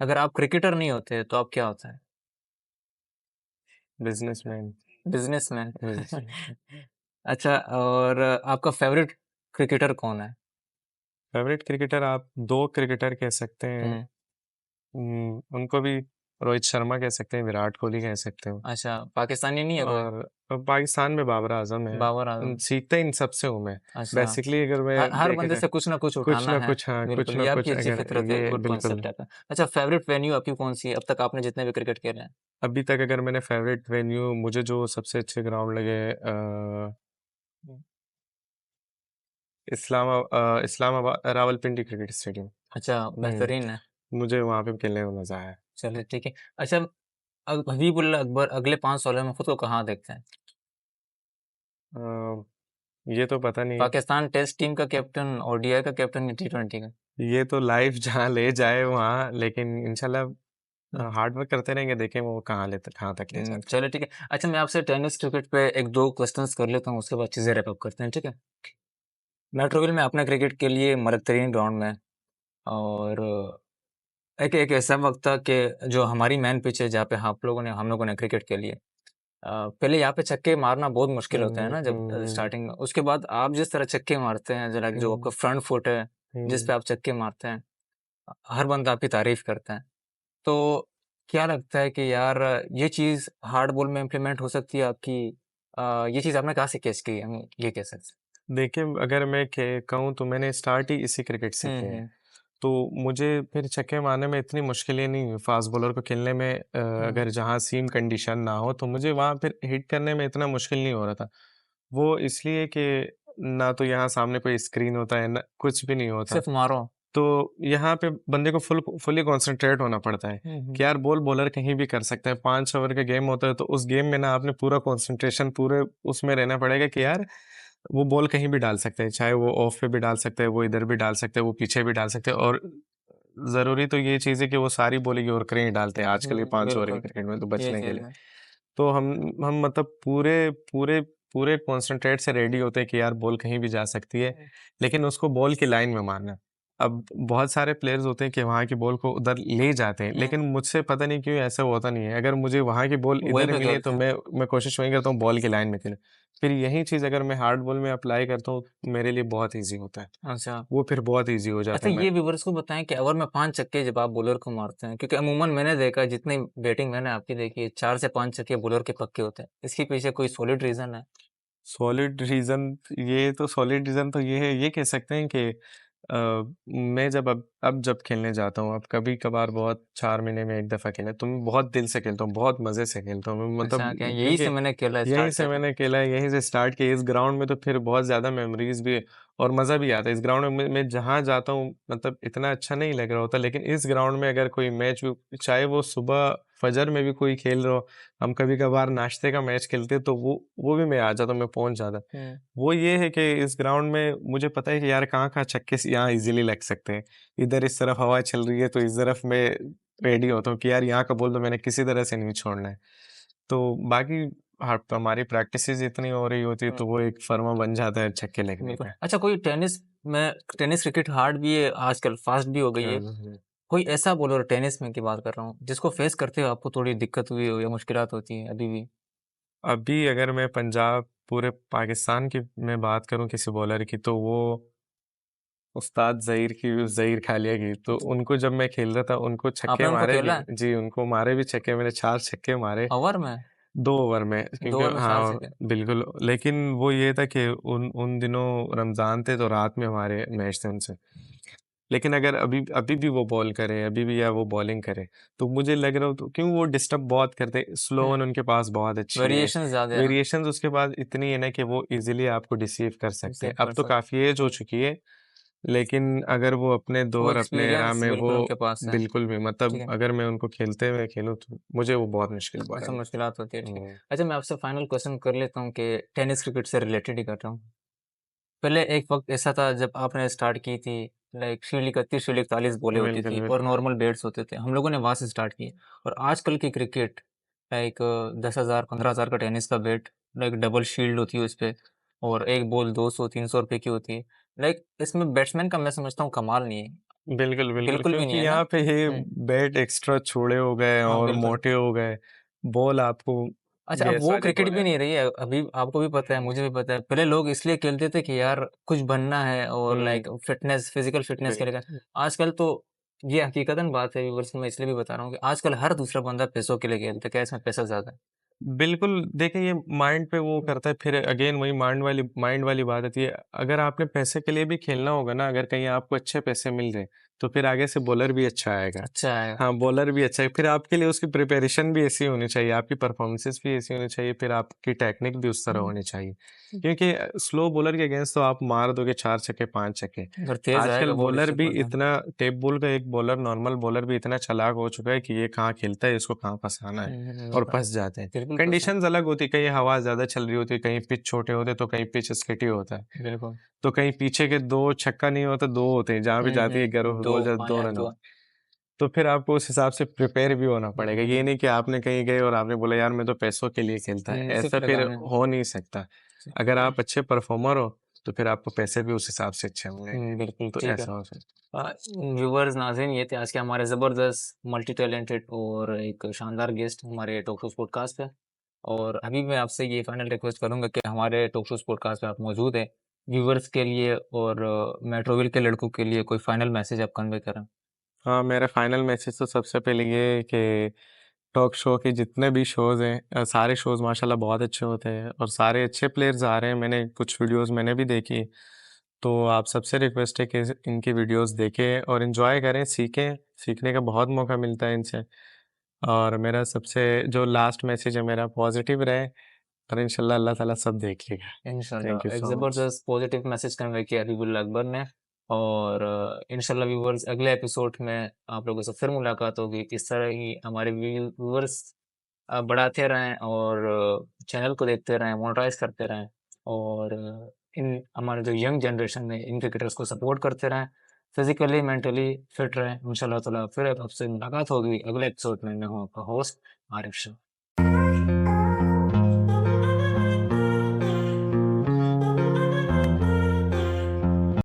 अगर आप क्रिकेटर नहीं होते, तो आप क्या होता है? बिज़नेसमैन। बिज़नेसमैन। बिज़नेसमैन। अच्छा, और आपका फ़ेवरेट क्रिकेटर कौन है? फेवरेट क्रिकेटर आप 2 क्रिकेटर कह सकते हैं। हम्म। उनको भी रोहित शर्मा कह सकते हैं, विराट कोहली कह सकते हैं। अच्छा, पाकिस्तानी नहीं है कोई? और पाकिस्तान में बाबर आजम है। बाबर आजम। सीखता इन सबसे हूँ मैं। अच्छा। बेसिकली अगर मैं हर देखा बंदे जाए से कुछ ना कुछ कुछ उठाना ना है। कुछ, हाँ, कुछ बिल्कुल, ना ये आपकी कुछ, अच्छी अगर फितरत है, ये गुड बिल्कुल। कॉन्सेप्ट है आपका। अच्छा, फेवरेट वेन्यू आपकी कौन सी है अब तक आपने जितने भी क्रिकेट खेले हैं? अभी तक अगर मैंने फेवरेट वेन्यू, मुझे जो सबसे अच्छे ग्राउंड लगे इस्लामाबाद रावलपिंडी क्रिकेट स्टेडियम। अच्छा, बेहतरीन है। मुझे वहाँ पे खेलने में मजा आया। चलिए ठीक है। अच्छा, हबीबुल्लाह अकबर अगले 5 सालों में खुद को कहाँ देखते हैं? अ, ये तो पता नहीं। पाकिस्तान टेस्ट टीम का कैप्टन, ओडीआई का कैप्टन या T20 का? ये तो लाइफ जहाँ ले जाए वहाँ, लेकिन इंशाल्लाह हम्म। हार्ड वर्क करते रहेंगे, देखें वो कहाँ तक ले जाता चलो ठीक है। अच्छा, मैं आपसे टेनिस क्रिकेट पे एक दो क्वेश्चंस कर लेता हूँ, उसके बाद चीजें रैप अप करते हैं, ठीक है? मेट्रोविल में अपने क्रिकेट के लिए मरकतरीन ग्राउंड में, और एक एक ऐसा वक्त था कि जो हमारी मेन पिच है जहाँ पे हम लोगों ने क्रिकेट के लिए पहले यहाँ पे छक्के मारना बहुत है। मुश्किल होता है ना, जब स्टार्टिंग में। उसके बाद आप जिस तरह छक्के मारते हैं, जरा जो आपका हम्म, फ्रंट फुट है जिस हम्म। पे आप छक्के मारते हैं, हर बंदा आपकी तारीफ करता है। तो क्या लगता है कि यार ये चीज़ हार्ड बॉल में इम्प्लीमेंट हो सकती है आपकी? ये चीज़ आपने कहाँ से कैच की है, हम ये कह सकते देखिए, अगर मैं कहूँ तो मैंने स्टार्ट ही इसी क्रिकेट से हैं? किया है। तो मुझे फिर छक्के मारने में इतनी मुश्किलें नहीं हुई। फास्ट बॉलर को खेलने में हम्म। अगर जहाँ सीम कंडीशन ना हो तो मुझे वहाँ फिर हिट करने में इतना मुश्किल नहीं हो रहा था। वो इसलिए कि ना तो यहाँ सामने कोई स्क्रीन होता है, ना कुछ भी नहीं होता। सिर्फ मारो। तो यहाँ पे बंदे को फुली कंसंट्रेट होना पड़ता है हम्म। कि यार बॉल बॉलर कहीं भी कर सकता है। 5 ओवर का गेम होता है तो उस गेम में ना आपने पूरा कंसंट्रेशन पूरे उसमें रहना पड़ेगा कि यार वो बॉल कहीं भी डाल सकते हैं, चाहे वो ऑफ पे भी डाल सकते हैं, वो इधर भी डाल सकते हैं, वो पीछे भी डाल सकते हैं। और ज़रूरी तो ये चीज़ है कि वो सारी बॉलें यॉर्कर ही डालते हैं आजकल ये 5 ओवर के बिल्कुल, क्रिकेट में, तो ये बचने के चीज़ लिए। है। तो हम मतलब पूरे पूरे पूरे कॉन्सेंट्रेट से रेडी होते हैं कि यार बॉल कहीं भी जा सकती है, लेकिन उसको बॉल की लाइन में मारना। अब बहुत सारे प्लेयर्स होते हैं कि वहाँ की बॉल को उधर ले जाते हैं, लेकिन मुझसे पता नहीं क्यों ऐसा होता नहीं है। अगर मुझे वहाँ की बॉल वहीं इधर पे मिले तो खेलते हैं। मैं कोशिश वही करता हूँ बॉल की लाइन में खेलूँ। फिर यही चीज़ अगर मैं हार्ड बॉल में अप्लाई करता हूँ, मेरे लिए बहुत ईज़ी होता है। अच्छा। वो फिर बहुत ईज़ी हो जाता अच्छा, है। मैं ये व्यूअर्स को बताएं कि ओवर में 5 छक्के जब आप बॉलर को मारते हैं, क्योंकि अमूमन मैंने देखा है, जितनी बैटिंग मैंने आपकी देखी है, 4 से 5 छक्के बॉलर के पक्के होते हैं। इसके पीछे कोई सॉलिड रीजन है? सॉलिड रीज़न तो ये है, ये कह सकते हैं कि अ, मैं जब अब जब खेलने जाता हूँ, अब कभी-कभार बहुत 4 महीने में 1 दफ़ा खेला, तो मैं बहुत दिल से खेलता हूँ, बहुत मज़े से खेलता हूँ। मैं अच्छा, मतलब क्या यही क्योंकि से मैंने खेला यहीं स्टार्ट से किया था? मैंने खेला है, यहीं से स्टार्ट किया इस ग्राउंड में, तो फिर बहुत ज़्यादा मेमोरीज़ भी है और मज़ा भी आता है। इस ग्राउंड में मैं जहाँ जाता हूँ मतलब इतना अच्छा नहीं लग रहा होता, लेकिन इस ग्राउंड में अगर कोई मैच भी, चाहे वो सुबह फजर में भी कोई खेल रहा हो, हम कभी-कभार नाश्ते का मैच खेलते हैं, तो वो भी मैं आ जाता हूँ, मैं पहुँच जाता। हम्म। वो ये है कि इस ग्राउंड में मुझे पता है कि यार कहाँ-कहाँ छक्के यहाँ इजीली लग सकते हैं। इधर इस तरफ हवा चल रही है तो इस तरफ मैं रेडी होता हूँ कि यार यहाँ का बॉल तो मैंने किसी तरह से नहीं छोड़ना है। तो बाकी हाँ, तो हमारी प्रैक्टिसेस इतनी हो रही होती है तो वो एक फर्मा बन जाता है छक्के लगने बिल्कुल। पे। अच्छा, कोई टेनिस क्रिकेट हार्ड भी है आजकल, फास्ट भी हो गई है। हम्म। कोई ऐसा बॉलर टेनिस में की बात कर रहा हूँ जिसको फेस करते हो आपको थोड़ी दिक्कत हुई हो या मुश्किलात होती है अभी भी? अभी अगर मैं पंजाब पूरे पाकिस्तान की मैं बात करूँ किसी बॉलर की, तो वो उस्ताद ज़हीर खालिया की, तो उनको जब मैं खेल रहा था उनको आपने छक्के उनको मारे भी, खेला है जी उनको मारे भी छक्के, मैंने 4 छक्के मारे ओवर में? 2 ओवर में, दो क्योंकि ओवर में चार हाँ छक्के बिल्कुल। लेकिन वो ये था कि उन उन दिनों रमज़ान थे तो रात में हमारे मैच थे उनसे। लेकिन अगर अभी अभी भी वो बॉल करे, अभी भी या वो बॉलिंग करे, तो मुझे लग रहा हो तो क्यों वो डिस्टर्ब बहुत करते, स्लो वन उनके पास बहुत अच्छी है, वेरिएशन ज्यादा है। वेरिएशंस उसके पास इतनी है ना कि वो इजीली आपको डिसीव कर सकते हैं। रिसीव अब कर तो सकते। काफ़ी एज हो चुकी है, लेकिन अगर वो अपने वो दौर अपने एरा एक्सपीरियंस में वो बिल्कुल उनके पास है। बिल्कुल भी ठीक मतलब है। अगर मैं उनको खेलते हुए खेलूँ तो मुझे वो बहुत मुश्किल पड़ ऐसा रहा है। मुश्किलात होती है, ठीक है। हुँ, अच्छा, मैं आपसे फाइनल क्वेश्चन कर लेता हूँ कि टेनिस क्रिकेट से रिलेटेड ही कर रहा हूँ। पहले एक वक्त ऐसा था जब आपने स्टार्ट की थी, लाइक शील्ड 31 शील्ड 41 बॉलें होती बिल्कुल, थी और बिल्कुल। नॉर्मल बैट्स होते थे, हम लोगों ने वहां से स्टार्ट किए। और आजकल की क्रिकेट, लाइक 10,000 15,000 का टेनिस का बैट, लाइक डबल शील्ड होती है उस पे, और एक बॉल 200 300 रुपए की होती है। लाइक इसमें बैट्समैन का मैं समझता हूँ कमाल नहीं है। बिल्कुल, बिल्कुल, बिल्कुल भी नहीं क्योंकि है ना? यहाँ पे ये हम्म। बैट एक्स्ट्रा चौड़े हो गए हाँ, और बिल्कुल। मोटे हो गए, बॉल आपको अच्छा, अब गैस वो वाली क्रिकेट बॉल भी है। नहीं रही है। अभी आपको भी पता है, मुझे भी पता है, पहले लोग इसलिए खेलते थे कि यार कुछ बनना है और हम्म। लाइक फिटनेस, फिजिकल फिटनेस के लिए। बिल्कुल। आजकल तो ये हकीकतन बात है व्यूअर्स, मैं इसलिए भी बता रहा हूँ कि आजकल हर दूसरा बंदा पैसों के लिए खेलता है। क्या इसमें पैसा ज्यादा बिल्कुल, देखिए ये माइंड पे वो है? करता है, फिर अगेन वही माइंड वाली बात आती है। अगर आपने पैसे के लिए भी खेलना होगा ना, अगर कहीं आपको अच्छे पैसे मिल रहे, तो फिर आगे से बॉलर भी अच्छा आएगा। अच्छा है। हाँ, बॉलर भी अच्छा है, फिर आपके लिए उसकी प्रिपरेशन भी ऐसी होनी चाहिए, आपकी परफॉर्मेंसेस भी ऐसी होनी चाहिए, फिर आपकी टेक्निक भी उस तरह होनी चाहिए। क्योंकि स्लो बॉलर के अगेंस्ट तो आप मार दोगे 4 छक्के, 5 छक्के। अगर तेज आजकल आएगा वो बॉलर डिस्टर्ब भी करता है। इतना टेप बॉल का एक बॉलर, नॉर्मल बॉलर भी इतना चालाक हो चुका है कि ये कहाँ खेलता है, इसको कहाँ फँसाना है, और बिल्कुल। फँस जाते हैं। बिल्कुल पसंद। कंडीशंस अलग होती है, कहीं हवा ज़्यादा चल रही होती है, कहीं पिच छोटे होते हैं, तो कहीं पिच स्किटी होता है। बिल्कुल। तो कहीं पीछे के 2 छक्का नहीं होता, 2 होते हैं, जहाँ भी जाती है दो, रोज़ हाँ 2 यार रन दो। होते हैं। तो फिर आपको उस हिसाब से प्रिपेयर भी होना पड़ेगा। ये बिल्कुल। नहीं कि आपने कहीं गए और आपने बोला यार मैं तो पैसों के लिए खेलता है, सिर्फ ऐसा फिर लगाने। हो नहीं सकता। अगर आप अच्छे परफॉर्मर हो, तो फिर आपको पैसे भी उस हिसाब से अच्छे मिलेंगे। बिल्कुल तो ठीक है। ऐसा हो सकता व्यूवर्स, नाज़रीन, ये थे आज के हमारे ज़बरदस्त मल्टी टैलेंटेड और एक शानदार गेस्ट हमारे टॉक शोज़ पॉडकास्ट पे। और अभी मैं आपसे ये फाइनल रिक्वेस्ट करूंगा कि हमारे टॉक शोज़ पॉडकास्ट पे आप मौजूद हैं, व्यूवर्स के लिए और मेट्रोविल के लड़कों के लिए कोई फाइनल मैसेज आप कन्वे करें। हाँ, मेरा फाइनल मैसेज तो सबसे पहले ये है कि टॉक शो के जितने भी शोज़ हैं, सारे शोज़ माशाल्लाह बहुत अच्छे होते हैं और सारे अच्छे प्लेयर्स आ रहे हैं। मैंने कुछ वीडियोस मैंने भी देखी, तो आप सबसे रिक्वेस्ट है कि इनकी वीडियोस देखें और एंजॉय करें, सीखें। सीखने का बहुत मौका मिलता है इनसे। और मेरा सबसे जो लास्ट मैसेज है मेरा, पॉजिटिव रहे और इंशाल्लाह अल्लाह ताला सब देख लेगा। थैंक यू इंशाल्लाह एक सो मच। ज़बरदस्त पॉजिटिव मैसेज कन्वे किया हबीबुल्लाह अकबर ने। और इंशाल्लाह व्यूवर्स, अगले एपिसोड में आप लोगों से फिर मुलाकात होगी। इस तरह ही हमारे व्यूवर्स बढ़ाते रहें और चैनल को देखते रहें, मोनेटाइज करते रहें और इन हमारे जो यंग जनरेशन है इन क्रिकेटर्स को सपोर्ट करते रहें, फिजिकली मेंटली फिट रहें। इंशाल्लाह ताला फिर आपसे मुलाकात होगी अगले एपिसोड में। मैं हूँ आपका होस्ट आरिफ शाह।